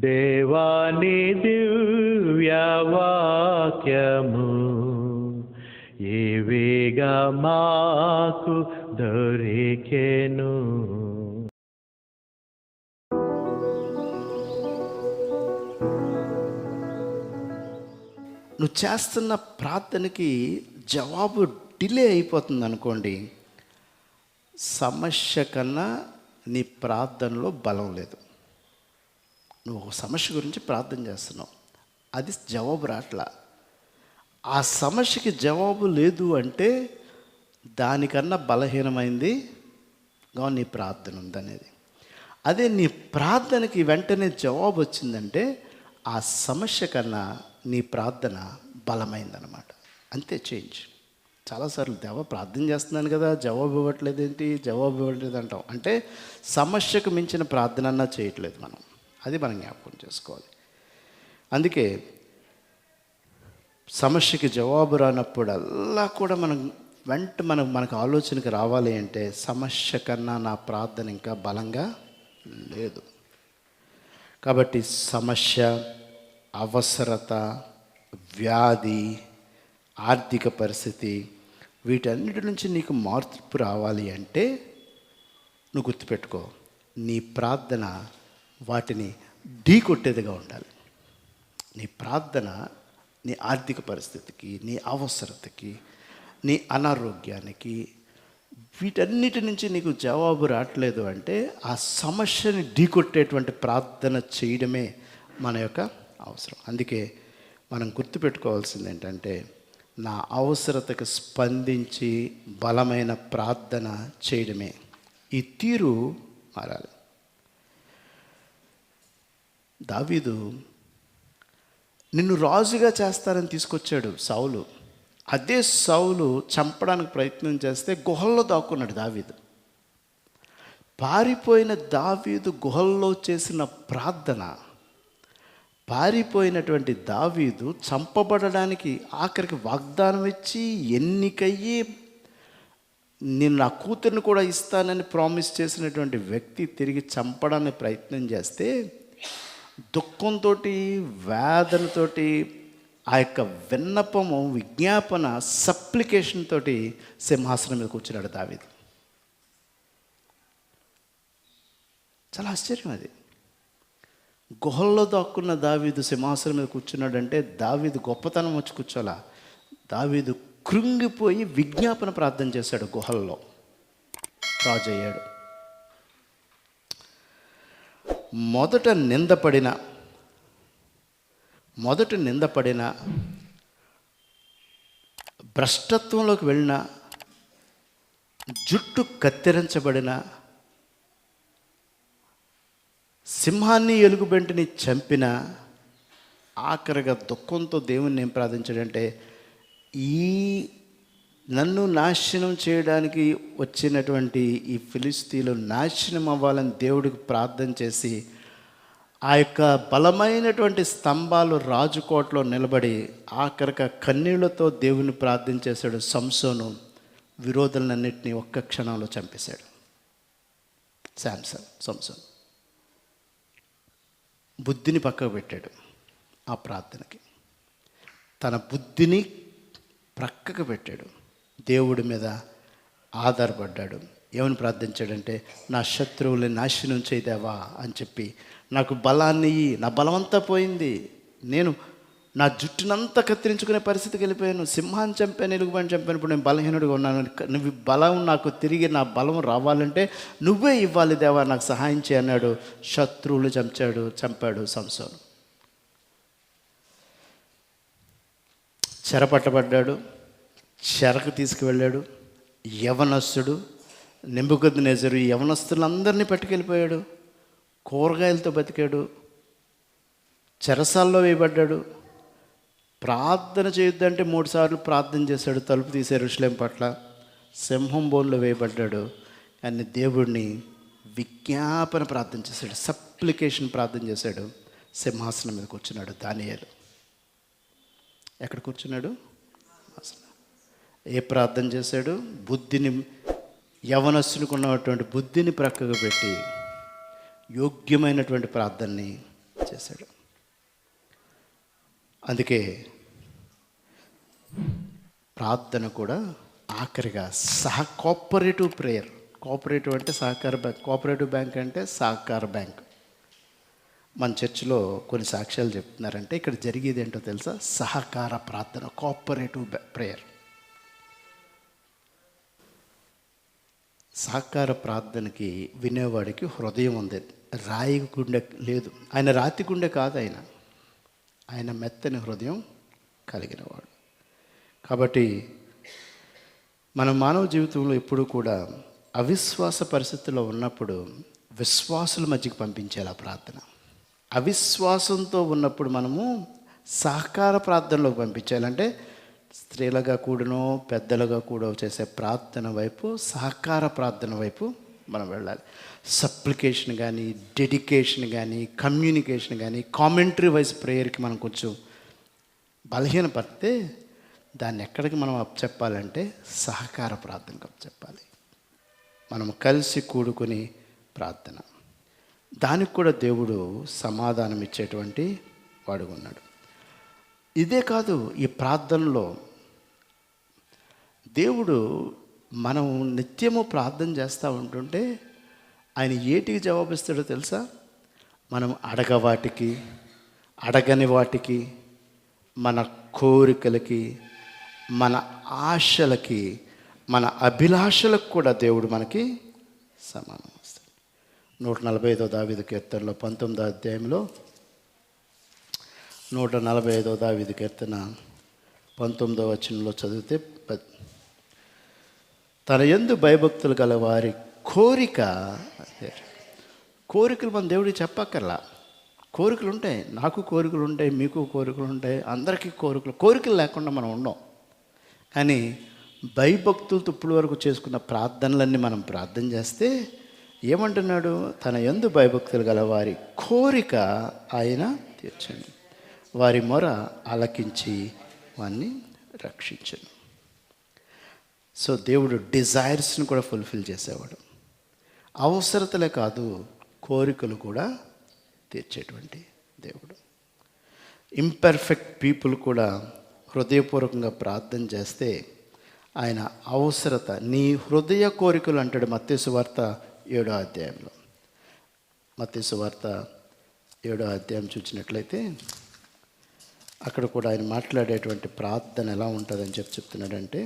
దేవాని దివ్యవాక్యము ఏవేగా మాకు దొరికెను. నువ్వు చేస్తున్న ప్రార్థనకి జవాబు డిలే అయిపోతుంది అనుకోండి, సమస్య కన్నా నీ ప్రార్థనలో బలం లేదు. నువ్వు ఒక సమస్య గురించి ప్రార్థన చేస్తున్నావు, అది జవాబు రాట్లా. ఆ సమస్యకి జవాబు లేదు అంటే దానికన్నా బలహీనమైంది నీ ప్రార్థన ఉందనేది. అదే నీ ప్రార్థనకి వెంటనే జవాబు వచ్చిందంటే ఆ సమస్య కన్నా నీ ప్రార్థన బలమైందనమాట. అంతే చేంజ్. చాలాసార్లు దేవా ప్రార్థన చేస్తున్నాను కదా, జవాబు ఇవ్వట్లేదు ఏంటి, జవాబు ఇవ్వట్లేదు అంటాం. అంటే సమస్యకు మించిన ప్రార్థన అన్నా చేయట్లేదు మనం. అది మనం జ్ఞాపకం చేసుకోవాలి. అందుకే సమస్యకి జవాబు రానప్పుడల్లా కూడా మనకు ఆలోచనకి రావాలి అంటే సమస్య కన్నా నా ప్రార్థన ఇంకా బలంగా లేదు. కాబట్టి సమస్య, అవసరత, వ్యాధి, ఆర్థిక పరిస్థితి, వీటన్నిటి నుంచి నీకు మార్పు రావాలి అంటే నువ్వు గుర్తుపెట్టుకో, నీ ప్రార్థన వాటిని ఢీకొట్టేదిగా ఉండాలి. నీ ప్రార్థన నీ ఆర్థిక పరిస్థితికి, నీ అవసరతకి, నీ అనారోగ్యానికి, వీటన్నిటి నుంచి నీకు జవాబు రావట్లేదు అంటే ఆ సమస్యని ఢీకొట్టేటువంటి ప్రార్థన చేయడమే మన యొక్క అవసరం. అందుకే మనం గుర్తుపెట్టుకోవాల్సింది ఏంటంటే, నా అవసరతకు స్పందించి బలమైన ప్రార్థన చేయడమే. ఈ తీరు మారాలి. దావీదు నిన్ను రాజుగా చేస్తారని తీసుకొచ్చాడు సౌలు. అదే సౌలు చంపడానికి ప్రయత్నం చేస్తే గుహల్లో దాక్కున్నాడు దావీదు. పారిపోయిన దావీదు గుహల్లో చేసిన ప్రార్థన, పారిపోయినటువంటి దావీదు చంపబడడానికి ఆఖరికి వాగ్దానం ఇచ్చి ఎన్నికయ్యి నేను నా కూతుర్ని కూడా ఇస్తానని ప్రామిస్ చేసినటువంటి వ్యక్తి తిరిగి చంపడానికి ప్రయత్నం చేస్తే దుఃఖంతో, వేదనతో, ఆ యొక్క విన్నపము, విజ్ఞాపన, సప్లికేషన్ తోటి సింహాసనం మీద కూర్చున్నాడు దావీదు. చాలా ఆశ్చర్యం అది. గుహల్లో దాక్కున్న దావీదు సింహాసనం మీద కూర్చున్నాడంటే దావీదు గొప్పతనం వచ్చి కూర్చోలా. దావీదు కృంగిపోయి విజ్ఞాపన ప్రార్థన చేశాడు గుహల్లో. రాజు అయ్యాడు. మొదట నిందపడిన భ్రష్టత్వంలోకి వెళ్ళిన, జుట్టు కత్తిరించబడిన, సింహాన్ని ఎలుగుబెంటిని చంపిన, ఆఖరిగా దుఃఖంతో దేవుణ్ణి ఏం ప్రార్థించాడంటే, నన్ను నాశనం చేయడానికి వచ్చినటువంటి ఈ ఫిలిస్తీన్లు నాశనం అవ్వాలని దేవుడికి ప్రార్థన చేసి ఆ యొక్క బలమైనటువంటి స్తంభాలు రాజుకోటలో నిలబడి ఆఖరిగా కన్నీళ్లతో దేవుని ప్రార్థన చేశాడు. సంసోను విరోధులన్నింటినీ ఒక్క క్షణంలో చంపేశాడు. సంసోన్ బుద్ధిని పక్కకు పెట్టాడు. ఆ ప్రార్థనకి తన బుద్ధిని ప్రక్కకు పెట్టాడు. దేవుడి మీద ఆధారపడ్డాడు. ఏమని ప్రార్థించాడంటే, నా శత్రువుల్ని నాశనం చేయదేవా అని చెప్పి, నాకు బలాన్ని, నా బలమంతా పోయింది, నేను నా జుట్టునంతా కత్తిరించుకునే పరిస్థితికి వెళ్ళిపోయాను, సింహాన్ని చంపాను, ఎలుగుబంటి చంపాను, ఇప్పుడు నేను బలహీనుడిగా ఉన్నాను, నువ్వు బలం నాకు తిరిగి నా బలం రావాలంటే నువ్వే ఇవ్వాలి దేవా, నాకు సహాయం చేయి అన్నాడు. శత్రువులు చంపాడు సంసోను. చెరపట్టబడ్డాడు, చెరకు తీసుకువెళ్ళాడు. యవనస్తుడు నెబుకద్నెజరు ఈ యవనస్తులందరినీ పట్టుకెళ్ళిపోయాడు. కూరగాయలతో బతికాడు, చెరసాల్లో వేయబడ్డాడు. ప్రార్థన చేయొద్దంటే 3 సార్లు ప్రార్థన చేశాడు. తలుపు తీసే యెరూషలేము పట్ల. సింహం బోన్లో వేయబడ్డాడు. కానీ దేవుడిని విజ్ఞాపన ప్రార్థన చేశాడు, సప్లికేషన్ ప్రార్థన చేశాడు. సింహాసనం మీద కూర్చున్నాడు దానియేలు. ఎక్కడ కూర్చున్నాడు? ఏ ప్రార్థన చేశాడు? బుద్ధిని, యవనస్తునికి ఉన్నటువంటి బుద్ధిని ప్రక్కకు పెట్టి యోగ్యమైనటువంటి ప్రార్థనని చేశాడు. అందుకే ప్రార్థన కూడా ఆఖరిగా కోఆపరేటివ్ ప్రేయర్. కోఆపరేటివ్ అంటే సహకార బ్యాంక్, కోఆపరేటివ్ బ్యాంక్ అంటే సహకార బ్యాంక్. మన చర్చిలో కొన్ని సాక్ష్యాలు చెప్తున్నారంటే ఇక్కడ జరిగేది ఏంటో తెలుసా? సహకార ప్రార్థన, కోఆపరేటివ్ ప్రేయర్. సహకార ప్రార్థనకి వినేవాడికి హృదయం ఉంది, రాయి గుండె లేదు. ఆయన రాతి గుండె కాదు, ఆయన మెత్తని హృదయం కలిగినవాడు. కాబట్టి మన మానవ జీవితంలో ఎప్పుడూ కూడా అవిశ్వాస పరిస్థితుల్లో ఉన్నప్పుడు విశ్వాసుల మధ్యకి పంపించాలి ఆ ప్రార్థన. అవిశ్వాసంతో ఉన్నప్పుడు మనము సహకార ప్రార్థనలోకి పంపించాలంటే స్త్రీలుగా కూడానో పెద్దలుగా కూడా చేసే ప్రార్థన వైపు, సహకార ప్రార్థన వైపు మనం వెళ్ళాలి. సప్లికేషన్ కానీ, డెడికేషన్ కానీ, కమ్యూనికేషన్ కానీ, కామెంటరీ వైజ్ ప్రేయర్కి మనం కొంచెం బలహీనపడితే దాన్ని ఎక్కడికి మనం అప్పచెప్పాలంటే సహకార ప్రార్థనకు అప్పచెప్పాలి. మనం కలిసి కూడుకుని ప్రార్థన, దానికి కూడా దేవుడు సమాధానం ఇచ్చేటువంటి వాడుగా ఉన్నాడు. ఇదే కాదు, ఈ ప్రార్థనలో దేవుడు మనం నిత్యము ప్రార్థన చేస్తూ ఉంటుంటే ఆయన ఏటికి జవాబిస్తాడో తెలుసా? మనం అడగని వాటికి, మన కోరికలకి, మన ఆశలకి, మన అభిలాషలకు కూడా దేవుడు మనకి సమానం వస్తాడు. 145వ దావీదు కీర్తనలో 19వ అధ్యాయంలో 145వ దావీదు కీర్తన 19వ వచనంలో చదివితే, తన యందు భయభక్తులు గల వారి కోరికలు మన దేవుడికి చెప్పక్కర్లా. కోరికలు ఉంటాయి, నాకు కోరికలు ఉంటాయి, మీకు కోరికలు ఉంటాయి, అందరికీ కోరికలు లేకుండా మనం ఉండం. కానీ భయభక్తులతో ఇప్పుడు వరకు చేసుకున్న ప్రార్థనలన్నీ మనం ప్రార్థన చేస్తే ఏమంటున్నాడు? తన యందు భయభక్తులు గల వారి కోరిక ఆయన తీర్చండి, వారి మొర ఆలకించి వారిని రక్షించను. సో దేవుడు డిజైర్స్ని కూడా ఫుల్ఫిల్ చేసేవాడు. అవసరతలే కాదు, కోరికలు కూడా తీర్చేటువంటి దేవుడు. ఇంపర్ఫెక్ట్ పీపుల్ కూడా హృదయపూర్వకంగా ప్రార్థన చేస్తే ఆయన అవసరత, నీ హృదయ కోరికలు అంటాడు మత్తయి సువార్త 7వ అధ్యాయంలో. మత్తయి సువార్త 7వ అధ్యాయం చూసినట్లయితే అక్కడ కూడా ఆయన మాట్లాడేటువంటి ప్రార్థన ఎలా ఉంటుందని చెప్తున్నాడంటే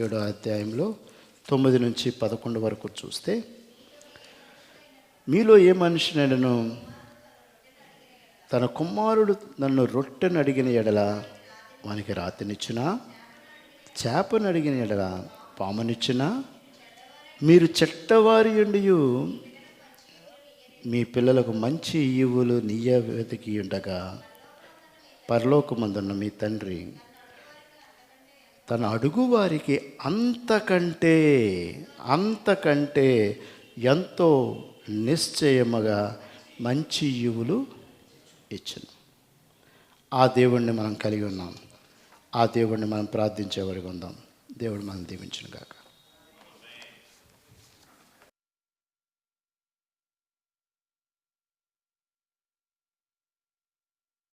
7వ అధ్యాయంలో 9 నుంచి 11 వరకు చూస్తే, మీలో ఏ మనిషినైనను తన కుమారుడు నన్ను రొట్టెను అడిగిన ఎడల వానికి రాతినిచ్చునా, చేపను అడిగిన ఎడల పామునిచ్చునా? మీరు చెట్టవారి ఉండియు మీ పిల్లలకు మంచి ఈవులు వెతికి ఉండగా పరలోకమందున్న మీ తండ్రి తన అడుగు వారికి అంతకంటే ఎంతో నిశ్చయముగా మంచి ఈవులు ఇచ్చును. ఆ దేవుణ్ణి మనం కలిగి ఉన్నాం. ఆ దేవుణ్ణి మనం ప్రార్థించేవాడిగా ఉందాం. దేవుడు మనం దీవించును గాక.